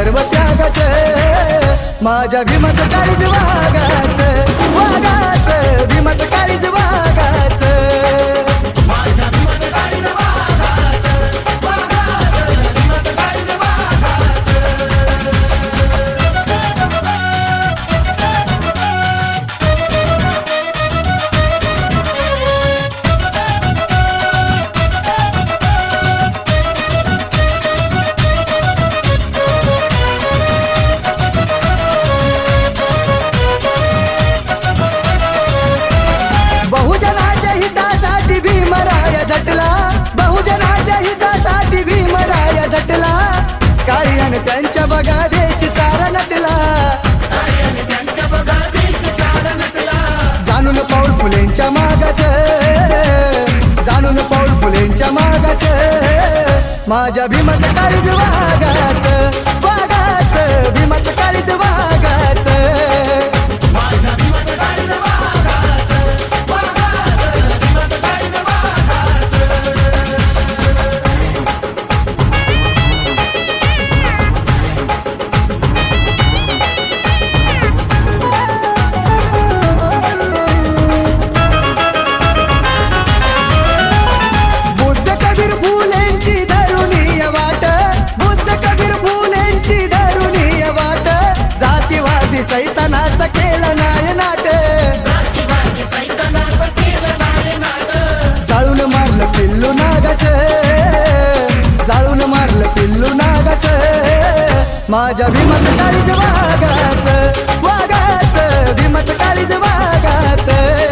सर्व त्यागाचं माझ्या भीमाचं काळीज वागाचं वागाचं भीमाचं काळीज वागाचं माझ्या भीमाचं काळीज वागाचं वागाचं भीमाचं काळीज वागाचं बहुजनाच्या हितासाठी भीमराया झटला बहुजनाच्या हितासाठी भीमराया झटला कार्याने त्यांच्या बघा देश सारा नटला आणि त्यांच्या बघा देश सारा नटला जाणून पाऊल फुलेंच्या मागाचं जाणून पाऊल फुलेंच्या मागाचं माझ्या भीमाचं काळीज वागाचं वागाचं भीमाचं काळीज वागाचं माझ्या भीमाचं काळीज वागाचं वागाचं भीमाचं काळीज वागाचं बुद्ध कबीर फुलेंची धरुणीय वाट बुद्ध कबीर फुलेंची धरुणीय वाट जातीवादी सैतानाचा केलं नाय नाट जातीवादी सैतानाचं केलं नाय नाट जाळून मारलं पिल्लू नागाचं जाळून मारलं पिल्लू नागाचं माझ्या भीमाचं काळीज वागाचं वागाचं भीमाचं काळीज वागाचं